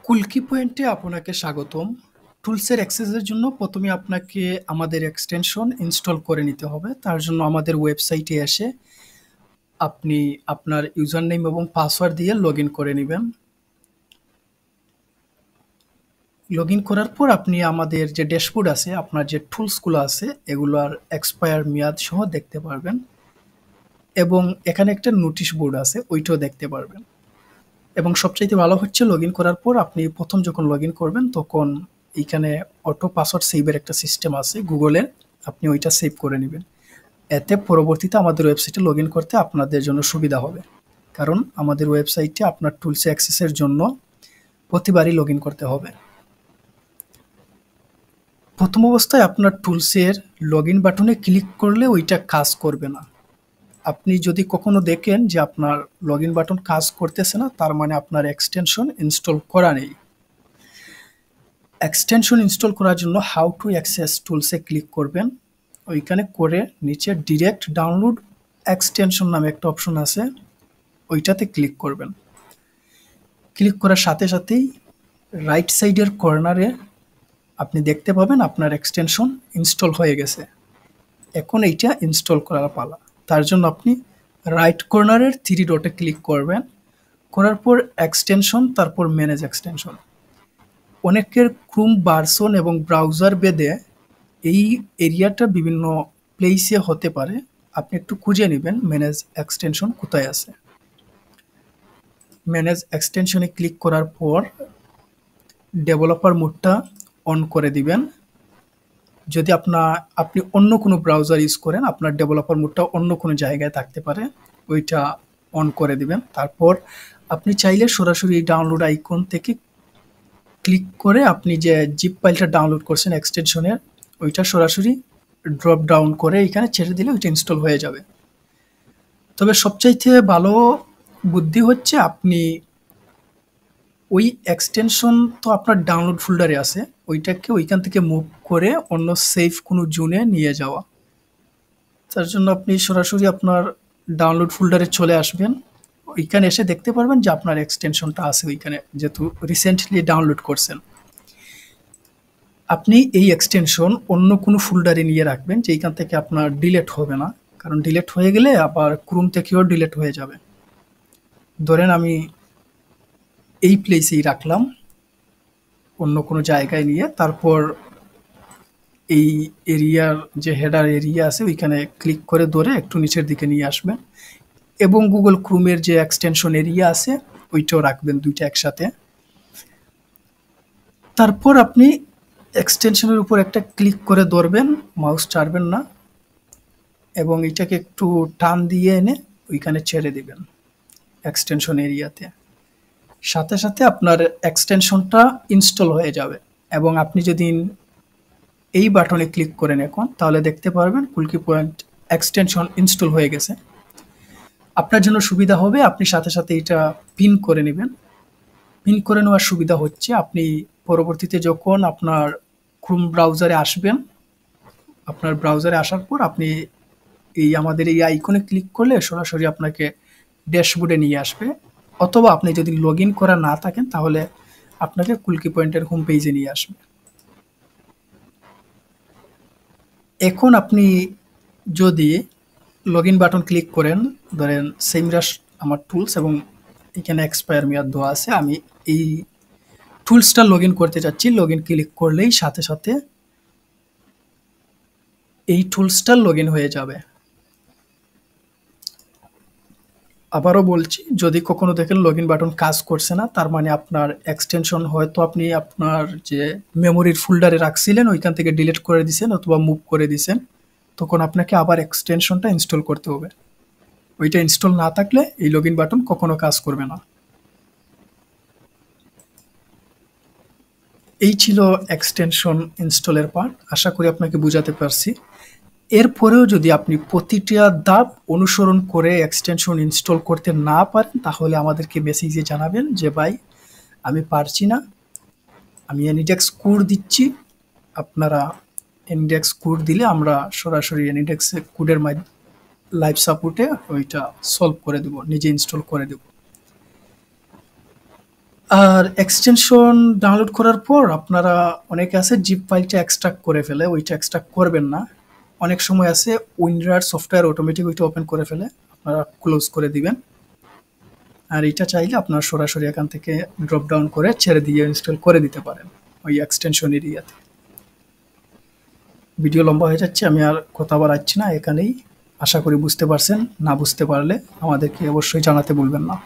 কুলকি পয়েন্টে আপনাকে স্বাগতম। টুলসের অ্যাক্সেসের জন্য প্রথমে আপনাকে আমাদের এক্সটেনশন ইনস্টল করে নিতে হবে। তার জন্য আমাদের ওয়েবসাইটে এসে আপনি আপনার ইউজার নেম এবং পাসওয়ার্ড দিয়ে লগইন করে নিবেন। লগইন করার পর আপনি আমাদের যে ড্যাশবোর্ড আছে, আপনার যে টুলসগুলো আছে এগুলার এক্সপায়ার মেয়াদ সহ দেখতে পারবেন এবং এখানে একটা নোটিশ বোর্ড আছে, ওইটাও দেখতে পারবেন। এবং সবচাইতে ভালো হচ্ছে লগইন করার পর আপনি প্রথম যখন লগইন করবেন তখন এইখানে অটো পাসওয়ার্ড সেভের একটা সিস্টেম আছে গুগলের, আপনি ওইটা সেভ করে নেবেন। এতে পরবর্তীতে আমাদের ওয়েবসাইটে লগইন করতে আপনাদের জন্য সুবিধা হবে। কারণ আমাদের ওয়েবসাইটে আপনার টুলসে অ্যাক্সেসের জন্য প্রতিবারই লগইন করতে হবে। প্রথম অবস্থায় আপনার টুলসের লগইন বাটনে ক্লিক করলে ওইটা কাজ করবে না। আপনি যদি কখনো দেখেন যে আপনার লগইন বাটন কাজ করতেছে না, তার মানে আপনার এক্সটেনশন ইনস্টল করা নেই। এক্সটেনশন ইনস্টল করার জন্য হাউ টু অ্যাক্সেস টুলসে ক্লিক করবেন। ওইখানে করে নিচে ডিরেক্ট ডাউনলোড এক্সটেনশন নামে একটা অপশন আছে, ওইটাতে ক্লিক করবেন। ক্লিক করার সাথে সাথেই রাইট সাইডের কর্নারে আপনি দেখতে পাবেন আপনার এক্সটেনশন ইনস্টল হয়ে গেছে। এখন এইটা ইনস্টল করার পালা। তার জন্য আপনি রাইট কর্নারের থ্রি ডটে ক্লিক করবেন, করার পর এক্সটেনশন, তারপর ম্যানেজ এক্সটেনশন। অনেকের ক্রোম ভার্সন এবং ব্রাউজার ভেদে এই এরিয়াটা বিভিন্ন প্লেসে হতে পারে। আপনি একটু খুঁজে নেবেন ম্যানেজ এক্সটেনশন কোথায় আছে। ম্যানেজ এক্সটেনশনে ক্লিক করার পর ডেভেলপার মোডটা অন করে দিবেন। যদি আপনি অন্য কোনো ব্রাউজার ইউজ করেন, আপনার ডেভেলপার মোডটা অন্য কোনো জায়গায় থাকতে পারে, ওইটা অন করে দিবেন। তারপর আপনি চাইলে সরাসরি এই ডাউনলোড আইকন থেকে ক্লিক করে আপনি যে জিপ ফাইলটা ডাউনলোড করছেন এক্সটেনশনের, ওইটা সরাসরি ড্রপ ডাউন করে এখানে ছেড়ে দিলে ওইটা ইনস্টল হয়ে যাবে। তবে সবচাইতে ভালো বুদ্ধি হচ্ছে আপনি ওই এক্সটেনশন তো আপনার ডাউনলোড ফোল্ডারে আছে, ওইটাকে ওইখান থেকে মুভ করে অন্য সেফ কোনো জোনে নিয়ে যাওয়া। তার জন্য আপনি সরাসরি আপনার ডাউনলোড ফোল্ডারে চলে আসবেন। ওইখানে এসে দেখতে পারবেন যে আপনার এক্সটেনশনটা আছে ওইখানে, যেহেতু রিসেন্টলি ডাউনলোড করছেন। আপনি এই এক্সটেনশন অন্য কোনো ফোল্ডারে নিয়ে রাখবেন, যেইখান থেকে আপনার ডিলেট হবে না। কারণ ডিলেট হয়ে গেলে আবার ক্রোম থেকেও ডিলেট হয়ে যাবে। ধরেন আমি এই প্লেসেই রাখলাম, অন্য কোনো জায়গায় নিয়ে, তারপর এই এরিয়ার যে হেডার এরিয়া আছে ওইখানে ক্লিক করে ধরে একটু নিচের দিকে নিয়ে আসবেন এবং গুগল ক্রোমের যে এক্সটেনশন এরিয়া আছে ওইটাও রাখবেন, দুইটা একসাথে। তারপর আপনি এক্সটেনশনের উপর একটা ক্লিক করে ধরবেন, মাউস ছাড়বেন না, এবং এটাকে একটু টান দিয়ে এনে ওইখানে ছেড়ে দিবেন এক্সটেনশন এরিয়াতে। সাথে সাথে আপনার এক্সটেনশনটা ইনস্টল হয়ে যাবে। এবং আপনি যদি এই বাটনে ক্লিক করেন এখন, তাহলে দেখতে পারবেন কুলকি পয়েন্ট এক্সটেনশন ইনস্টল হয়ে গেছে। আপনার জন্য সুবিধা হবে আপনি সাথে সাথে এটা পিন করে নেবেন। পিন করে নেওয়ার সুবিধা হচ্ছে আপনি পরবর্তীতে যখন আপনার ক্রোম ব্রাউজারে আসবেন, আপনার ব্রাউজারে আসার পর আপনি আমাদের এই আইকনে ক্লিক করলে সরাসরি আপনাকে ড্যাশবোর্ডে নিয়ে আসবে। অথবা আপনি যদি লগ ইন করা না থাকেন তাহলে আপনাকে কুলকি পয়েন্টের হোম পেজে নিয়ে আসবে। এখন আপনি যদি লগ ইন বাটন ক্লিক করেন, ধরেন সেমরাস আমার টুলস এবং এখানে এক্সপায়ার মেয়াদ দেওয়া আছে, আমি এই টুলসটা লগ ইন করতে চাচ্ছি। লগ ইন ক্লিক করলেই সাথে সাথে এই টুলসটা লগ ইন হয়ে যাবে। আবারও বলছি, যদি কখনো দেখেন লগ ইন বাটন কাজ করছে না, তার মানে আপনার এক্সটেনশন হয়তো আপনি আপনার যে মেমোরির ফোল্ডারে রাখছিলেন ওইখান থেকে ডিলিট করে দিয়েছেন অথবা মুভ করে দিয়েছেন, তখন আপনাকে আবার এক্সটেনশনটা ইনস্টল করতে হবে। ওইটা ইনস্টল না থাকলে এই লগ ইন বাটন কখনো কাজ করবে না। এই ছিল এক্সটেনশন ইনস্টলের পার্ট, আশা করি আপনাকে বুঝাতে পারছি। এরপরেও যদি আপনি প্রতিটা ধাপ অনুসরণ করে এক্সটেনশন ইনস্টল করতে না পারেন, তাহলে আমাদেরকে মেসেজে জানাবেন যে ভাই আমি পারছি না, আমি এনিডেক্স কোড দিচ্ছি। আপনারা এনিডেক্স কোড দিলে আমরা সরাসরি এনিডেক্স কোডের লাইভ সাপোর্টে ওইটা সলভ করে দেব, নিজে ইনস্টল করে দেব। আর এক্সটেনশন ডাউনলোড করার পর আপনারা অনেকে আছে জিপ ফাইলটা এক্সট্রাক্ট করে ফেলে, ওইটা এক্সট্রাক্ট করবেন না। অনেক সময় আছে উইন্ডার সফটওয়্যার অটোমেটিক ওইটা ওপেন করে ফেলে, আপনারা ক্লোজ করে দিবেন। আর এটা চাইলে আপনারা সরাসরি এখান থেকে ড্রপ ডাউন করে ছেড়ে দিয়ে ইনস্টল করে দিতে পারেন ওই এক্সটেনশন এরিয়াতে। ভিডিও লম্বা হয়ে যাচ্ছে, আমি আর কথা বাড়াচ্ছি না এখানেই। আশা করি বুঝতে পারছেন, না বুঝতে পারলে আমাদেরকে অবশ্যই জানাতে ভুলবেন না।